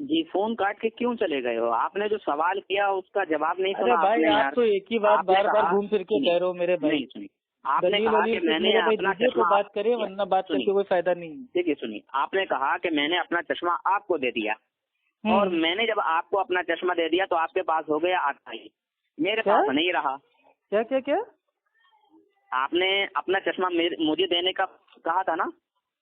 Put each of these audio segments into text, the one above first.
جی phone کاٹ کے کیوں چلے گئے ہو؟ آپ نے جو سوال کیا اس کا جواب نہیں سنا. ارے بھائی آپ تو ایک ہی بات بار بار گھوم پھر کے کہہ رہے ہو میرے بھائی. نہیں سنی، آپ نے کہا کہ میں نے اپنا چشمہ بات کرے ورنہ بات کر کے کوئی فائدہ نہیں. دیکھیے سنیے، آپ نے کہا کہ میں نے اپنا چشمہ آپ کو دے دیا اور میں نے جب آپ کو اپنا چشمہ دے دیا تو آپ کے پاس ہو گیا آٹھائی، میرے پاس نہیں رہا. کیا کیا کیا آپ نے اپنا چشمہ مجھے دینے کا کہا تھا نا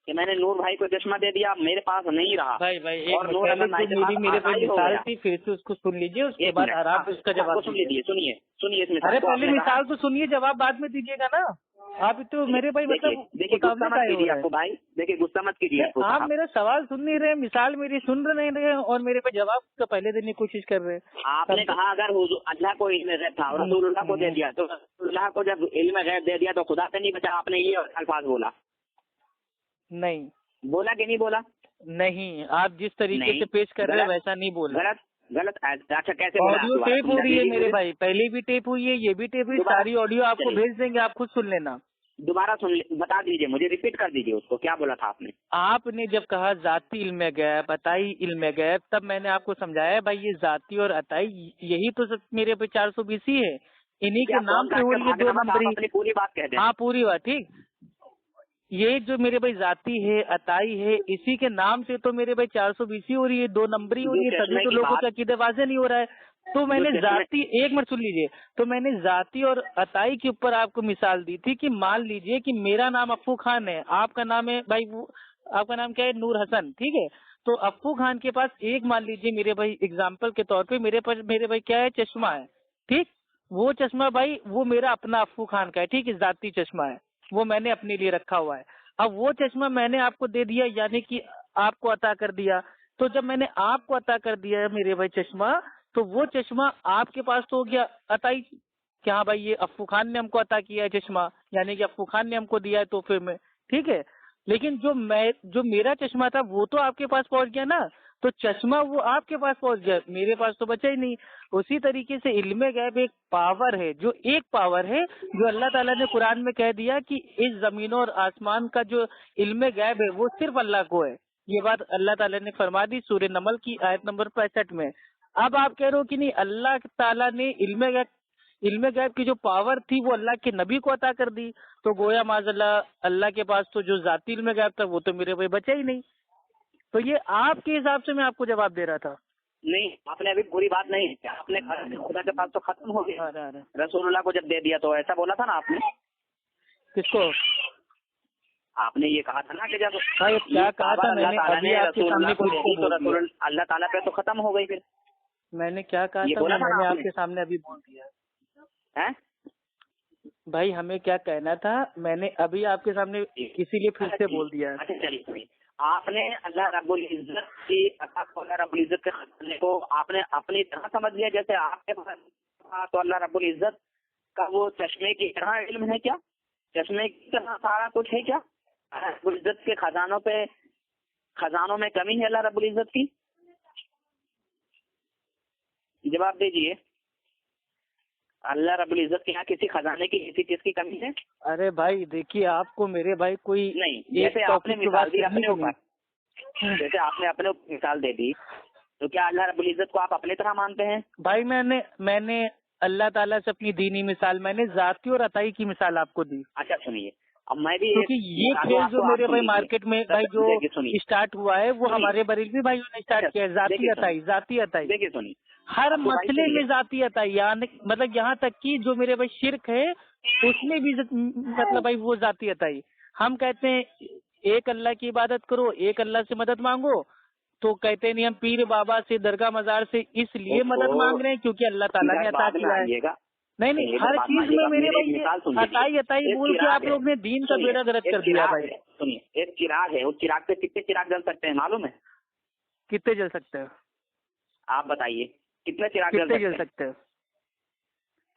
کہ میں نے نور بھائی کو چشمہ دے دیا، میرے پاس نہیں رہا. بھائی اور نور میرے پاس مثال تھی، پھر سے اس کو سن لیجیے، اس کے بعد آرام سے اس کا جواب سن لیجیے. سنیے اس مثال. ارے پہلے مثال تو سنیے، جواب بعد میں دیجیے گا نا. آپ تو میرے بھائی دیکھیے غصہ مت کیجیے آپ کو بھائی، دیکھیے غصہ مت کیجیے. آپ میرا سوال سن نہیں رہے، مثال میری سن نہیں رہے اور میرے پہ جواب کا پہلے دینے کی کوشش کر رہے ہیں. آپ نے کہا اگر اللہ کو علم غیب تھا اور رسول اللہ کو دے دیا تو رسول اللہ کو جب علم غیب دے دیا تو خدا سے نہیں بچا. آپ نے یہ الفاظ بولا نہیں بولا کہ نہیں بولا؟ نہیں، آپ جس طریقے سے پیش کر رہے ہیں ویسا نہیں بولا. غلط. اچھا کیسے آڈیو ٹیپ ہو رہی ہے میرے بھائی، پہلے بھی ٹیپ ہوئی ہے، یہ بھی ٹیپ ہوئی، ساری آڈیو آپ کو بھیج دیں گے، آپ خود سن لینا. دوبارہ بتا دیجیے مجھے، ریپیٹ کر دیجیے اس کو، کیا بولا تھا آپ نے؟ آپ نے جب کہا ذاتی علم غیب، عطائی علم غیب، تب میں نے آپ کو سمجھایا بھائی یہ ذاتی اور عطائی یہی تو میرے پہ 420 ہے، انہی کے نام پہ ہو رہی ہے 2 نمبری. پوری بات کہہ دیں. ہاں پوری بات ٹھیک. یہ جو میرے بھائی ذاتی ہے عطائی ہے، اسی کے نام سے تو میرے بھائی 420 ہو رہی ہے، 2 نمبری ہو رہی ہے، تبھی تو لوگوں کا عقیدہ واضح نہیں ہو رہا ہے. تو میں نے ذاتی، ایک منٹ سن لیجیے، تو میں نے ذاتی اور عطائی کے اوپر آپ کو مثال دی تھی کہ مان لیجیے کہ میرا نام افو خان ہے، آپ کا نام ہے بھائی، آپ کا نام کیا ہے؟ نور حسن. ٹھیک ہے، تو افو خان کے پاس ایک مان لیجیے میرے بھائی اگزامپل کے طور پہ میرے بھائی کیا ہے؟ چشمہ ہے. ٹھیک، وہ چشمہ بھائی وہ میرا اپنا افو خان کا ہے. ٹھیک ہے، ذاتی چشمہ ہے، وہ میں نے اپنے لیے رکھا ہوا ہے. اب وہ چشمہ میں نے آپ کو دے دیا، یعنی کہ آپ کو عطا کر دیا. تو جب میں نے آپ کو عطا کر دیا ہے میرے بھائی چشمہ، تو وہ چشمہ آپ کے پاس تو ہو گیا عطائی کہ ہاں بھائی یہ افو خان نے ہم کو عطا کیا ہے چشمہ، یعنی کہ افو خان نے ہم کو دیا ہے تحفے میں. ٹھیک ہے، لیکن جو میرا چشمہ تھا وہ تو آپ کے پاس پہنچ گیا نا، تو چشمہ وہ آپ کے پاس پہنچ گیا، میرے پاس تو بچا ہی نہیں. اسی طریقے سے علم غیب ایک پاور ہے، جو ایک پاور ہے جو اللہ تعالیٰ نے قرآن میں کہہ دیا کہ اس زمینوں اور آسمان کا جو علم غیب ہے وہ صرف اللہ کو ہے. یہ بات اللہ تعالیٰ نے فرما دی سورہ نمل کی آیت نمبر 65 میں. اب آپ کہہ رہے ہو کہ نہیں، اللہ تعالیٰ نے علم غیب کی جو پاور تھی وہ اللہ کے نبی کو عطا کر دی، تو گویا معاذ اللہ کے پاس تو جو ذاتی علم غیب تھا وہ تو میرے بھائی بچا ہی نہیں. تو یہ آپ کے حساب سے میں آپ کو جواب دے رہا تھا. نہیں، آپ نے ابھی پوری بات نہیں ہے. آپ نے خدا کے پاس تو ختم ہو گیا، رسول اللہ کو جب دے دیا تو ایسا بولا تھا نا آپ نے. کس کو؟ آپ نے یہ کہا تھا نا کہ جب کیا کہا تھا میں نے ابھی آپ کے سامنے تو اللہ تعالیٰ پہ تو ختم ہو گئی. پھر میں نے کیا کہا تھا، میں نے آپ کے سامنے ابھی بول دیا. بھائی ہمیں کیا کہنا تھا میں نے ابھی آپ کے سامنے اسی لیے پھر سے بول دیا. اچھا چلیے، آپ نے اللہ رب العزت کی اللہ رب العزت کے خزانے کو آپ نے اپنی طرح سمجھ لیا، جیسے آپ کے پاس تو اللہ رب العزت کا وہ چشمے کی طرح علم ہے کیا؟ چشمے کی طرح سارا کچھ ہے کیا؟ رب العزت کے خزانوں میں کمی ہے اللہ رب العزت کی؟ جواب دیجیے. اللہ رب العزت کے یہاں کسی خزانے کی کسی چیز کی کمی ہے؟ ارے بھائی دیکھیے، آپ کو میرے بھائی کوئی نہیں، جیسے آپ نے مثال دی اپنے اوپر، جیسے آپ نے اپنے اوپر مثال دے دی، تو کیا اللہ رب العزت کو آپ اپنی طرح مانتے ہیں؟ بھائی میں نے اللہ تعالیٰ سے اپنی دینی مثال، میں نے ذاتی اور عطائی کی مثال آپ کو دی. اچھا سنیے، اب میں بھی یہ کھیل جو میرے بھائی مارکیٹ میں بھائی جو اسٹارٹ ہوا ہے وہ ہمارے بریلوی بھائیوں نے اسٹارٹ کیا ہے، ذاتی عطائی. دیکھیے سنیے، ہر مسئلے میں ذاتی عطائی، یعنی مطلب یہاں تک کہ جو میرے بھائی شرک ہے اس میں بھی مطلب بھائی وہ ذاتی عطائی. ہم کہتے ہیں ایک اللہ کی عبادت کرو، ایک اللہ سے مدد مانگو، تو کہتے نہیں ہم پیر بابا سے درگاہ مزار سے اس لیے مدد مانگ رہے ہیں کیونکہ اللہ تعالیٰ نے عطا کیا ہے. نہیں، ہر چیز میں میرے بھائی عطائی بول کے آپ لوگ نے دین کا بیڑا غرق کر دیا. بھائی سنیے، ایک چراغ ہے، اس چراغ پہ کتنے چراغ جل سکتے ہیں معلوم ہے؟ کتنے جل سکتے ہیں آپ بتائیے، کتنے چراغ جل سکتے ہیں؟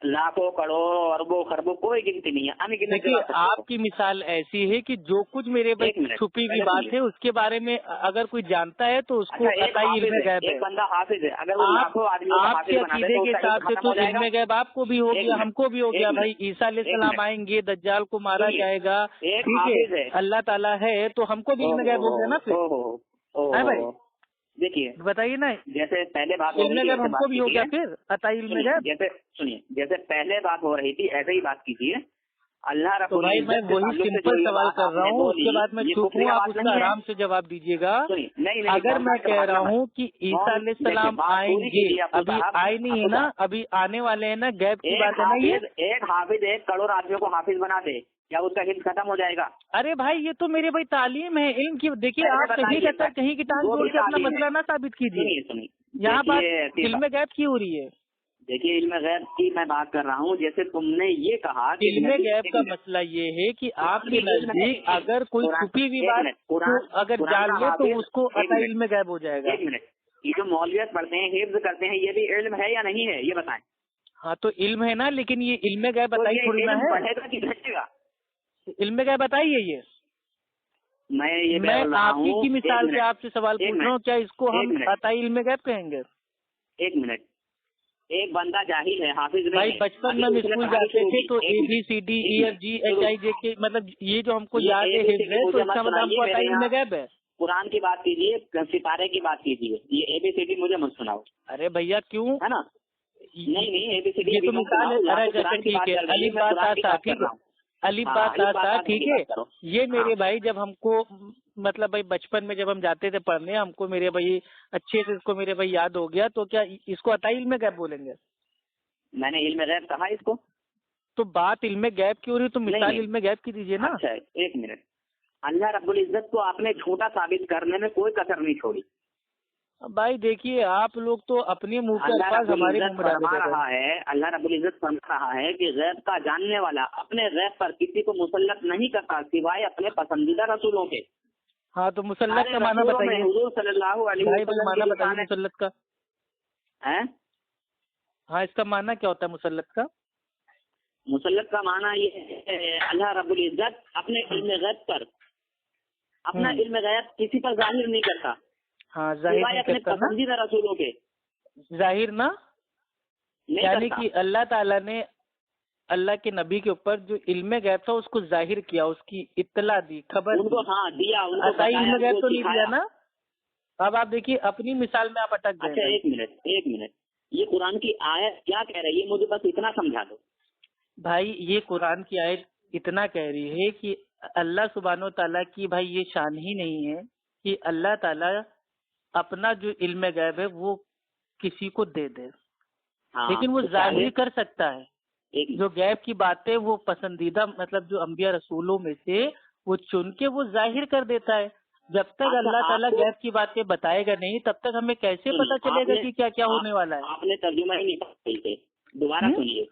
لاکھوں، کروڑوں، اربوں، خربوں، کوئی گنتی نہیں ہے. دیکھیے آپ کی مثال ایسی ہے کہ جو کچھ میرے بھائی چھپی ہوئی بات ہے اس کے بارے میں اگر کوئی جانتا ہے تو اس کو عطائی علم غیب ہے. ایک بندہ حافظ ہے، اگر آپ کے عقیدے کے حساب سے تو علم غیب آپ کو بھی ہو گیا، ہم کو بھی ہو گیا. بھائی عیسیٰ علیہ السلام آئیں گے، دجال کو مارا جائے گا، ٹھیک ہے، اللہ تعالیٰ ہے تو ہم کو بھی علم غیب ہو گیا نا. پھر بھائی دیکھیے بتائیے نا، جیسے پہلے بات علم غیب ہم کو بھی ہو گیا، پھر عطائی علم غیب. جیسے سنیے، جیسے پہلے بات ہو رہی تھی ایسے ہی بات کیجیے. اللہ رب تو بھائی میں وہی سمپل سوال کر رہا ہوں، اس کے بعد میں چپ ہوں، آپ اس کا آرام سے جواب دیجیے گا. اگر میں کہہ رہا ہوں کہ عیسیٰ علیہ السلام آئیں گے، ابھی آئے نہیں ہے نا، ابھی آنے والے ہیں نا، غیب کی بات ہے نا یہ. ایک حافظ 1 کروڑ آدمیوں کو حافظ بنا دے، کیا اس کا حفظ ختم ہو جائے گا؟ ارے بھائی یہ تو میرے بھائی تعلیم ہے، علم کی. دیکھیے آپ کہیں کہتا کہیں کی ٹانگ جوڑ کے اپنا مسئلہ نہ ثابت کیجیے. یہاں بات علم غیب کی ہو رہی ہے. دیکھیے علم غیب کی میں بات کر رہا ہوں. جیسے تم نے یہ کہا کہ علم غیب کا مسئلہ یہ ہے کہ آپ کے نزدیک اگر کوئی چھپی ہوئی بات کو اگر جان لے تو اس کو عطائی علم غیب ہو جائے گا. ایک منٹ، یہ جو مولویت پڑھتے ہیں، حفظ کرتے ہیں، یہ بھی علم ہے یا نہیں ہے یہ بتائیں. ہاں تو علم ہے نا، لیکن یہ علم غیب عطائی تھوڑی نہ ہے. پڑھے گا کہ گھٹے گا؟ علم غیب بتائیے. یہ میں آپ ہی کی مثال سے آپ سے سوال پوچھ رہا ہوں، کیا اس کو ہم عطائی علم غیب کہیں گے؟ ایک منٹ، ایک بندہ جاہل ہے، حافظ بھائی بچپن میں ہم اسکول جاتے تھے تو ABCDEFG مطلب یہ جو ہم کو یاد ہے حفظ ہے، تو اس کا مطلب ہم کو عطائی علم غیب ہے. قرآن کی بات کیجیے، ستارے کی بات کیجیے، یہ ABCD مجھے مت سناؤ. ارے بھیا کیوں ہے نا، نہیں ABCD یہ تو مثال ہے. ٹھیک ہے، الف با تا سا، ٹھیک ہے، الف با تا سا، ٹھیک ہے. یہ میرے بھائی جب ہم کو مطلب بھائی بچپن میں جب ہم جاتے تھے پڑھنے، ہم کو میرے بھائی اچھے سے اس کو میرے بھائی یاد ہو گیا، تو کیا اس کو عطائی علم غیب بولیں گے؟ میں نے علم غیب کہا اس کو. تو بات علم غیب کی ہو رہی تو مثال علم غیب کی دیجیے نا. اچھا ایک منٹ، اللہ رب العزت کو آپ نے جھوٹا ثابت کرنے میں کوئی کسر نہیں چھوڑی. بھائی دیکھیے آپ لوگ تو اپنے منہ کے الفاظ ہمارے منہ میں ڈال رہا ہے. اللہ رب العزت فرما رہا ہے کہ غیب کا جاننے والا اپنے غیب پر کسی کو مسلط نہیں کرتا سوائے اپنے پسندیدہ رسولوں کے. ہاں تو مسلط کا معنی بتائیے. حضور صلی اللہ علیہ وسلم معنی بتائیے مسلط کا. ہاں اس کا معنی کیا ہوتا ہے مسلط کا؟ مسلط کا معنی یہ ہے اللہ رب العزت اپنے علم غیب پر اپنا علم غیب کسی پر ظاہر نہیں کرتا. ہاں ظاہر اپنے پسندیدہ رسولوں کے. ظاہر نا، یعنی کہ اللہ تعالیٰ نے اللہ کے نبی کے اوپر جو علم غیب تھا اس کو ظاہر کیا، اس کی اطلاع دی، خبر ان کو دیا. عطائی علم غیب تو نہیں دیا نا. اب آپ دیکھیے اپنی مثال میں آپ اٹک گئے. اچھا ایک منٹ، یہ قرآن کی آیت کیا کہہ رہی ہے مجھے بس اتنا سمجھا دو. بھائی یہ قرآن کی آیت اتنا کہہ رہی ہے کہ اللہ سبحانہ و تعالیٰ کی بھائی یہ شان ہی نہیں ہے کہ اللہ تعالیٰ اپنا جو علم غیب ہے وہ کسی کو دے دے. لیکن وہ ظاہر کر سکتا ہے جو غیب کی باتیں وہ پسندیدہ مطلب جو انبیاء رسولوں میں سے وہ چن کے وہ ظاہر کر دیتا ہے. جب تک اللہ تعالیٰ غیب کی باتیں بتائے گا نہیں تب تک ہمیں کیسے پتہ چلے گا کہ کیا کیا ہونے والا ہے. آپ نے ترجمہ ہی نہیں پڑھا. دوبارہ سنیے،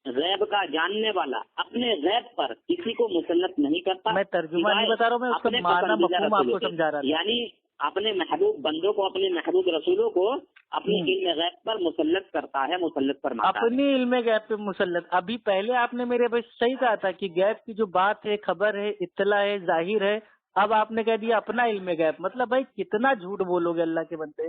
غیب کا جاننے والا اپنے غیب پر کسی کو مسلط نہیں کرتا. میں ترجمہ نہیں بتا رہا ہوں، میں اس کا معنی مفہوم آپ کو سمجھا رہا تھا. یعنی اپنے محبوب بندوں کو، اپنے محبوب رسولوں کو اپنے علم غیب پر مسلط کرتا ہے، مسلط فرماتا ہے. اپنی علم غیب پہ مسلط. ابھی پہلے آپ نے میرے بھائی صحیح کہا تھا کہ غیب کی جو بات ہے، خبر ہے، اطلاع ہے، ظاہر ہے. اب آپ نے کہہ دیا اپنا علم غیب. مطلب بھائی کتنا جھوٹ بولو گے اللہ کے بندے،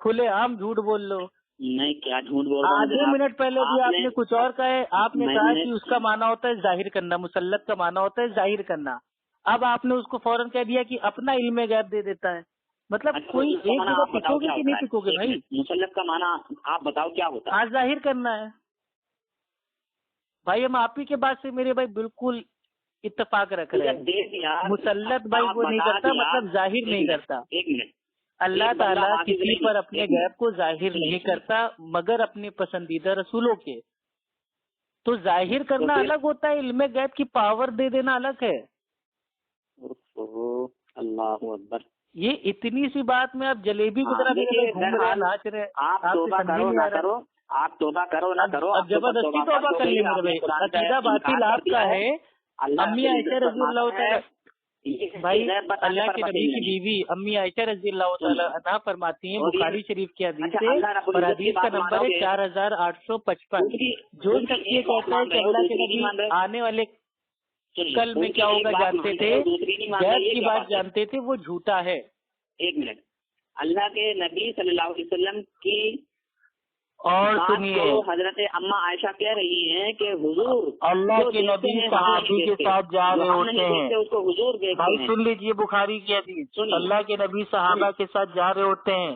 کھلے عام جھوٹ بول لو. نہیں کیا جھوٹ بول رہا ہوں. آدھے منٹ پہلے بھی آپ نے کچھ اور کہا ہے. آپ نے کہا کہ اس کا معنی ہوتا ہے ظاہر کرنا، مسلط کا معنی ہوتا ہے ظاہر کرنا. اب آپ نے اس کو فوراً کہہ دیا کہ اپنا علم غیب دے دیتا ہے. مطلب کوئی ایک جگہ ٹکو گے کہ نہیں ٹکو گے بھائی؟ مسلط کا معنی آپ بتاؤ کیا ہوتا ہے؟ ہاں ظاہر کرنا ہے بھائی. ہم آپ ہی کے بات سے میرے بھائی بالکل اتفاق رکھ رہے ہیں. مسلط بھائی وہ نہیں کرتا، مطلب ظاہر نہیں کرتا. ایک منٹ، اللہ تعالیٰ کسی پر اپنے غیب کو ظاہر نہیں کرتا مگر اپنے پسندیدہ رسولوں کے. تو ظاہر کرنا الگ ہوتا ہے، علم غیب کی پاور دے دینا الگ ہے. اللہ اکبر. یہ اتنی سی بات میں آپ جلیبی کی طرح گھوم رہے ناچ رہے. آپ توبہ کرو نہ کرو، آپ توبہ کرو نہ کرو، اب زبردستی توبہ کر لیں میرے بھائی. عقیدہ باطل آپ کا ہے. امی عائشہ رضی اللہ تعالیٰ بھائی اللہ کے نبی کی بیوی امی عائشہ رضی اللہ تعالیٰ عنہا فرماتی ہیں بخاری شریف کی حدیث سے، اور حدیث کا نمبر ہے 4855. جو شخص یہ کہتا ہے کہ اللہ کے نبی آنے والے کل میں کیا ہوگا جانتے تھے، غیب کی بات جانتے تھے، وہ جھوٹا ہے. ایک منٹ، اللہ کے نبی صلی اللہ علیہ وسلم کی اور سنیے حضرت اما عائشہ کہہ رہی ہیں کہ حضور اللہ کے نبی صحابی کے ساتھ جا رہے ہوتے ہیں. اس کو حضور بھائی سن لیجیے بخاری کی حدیث، اللہ کے نبی صحابہ کے ساتھ جا رہے ہوتے ہیں.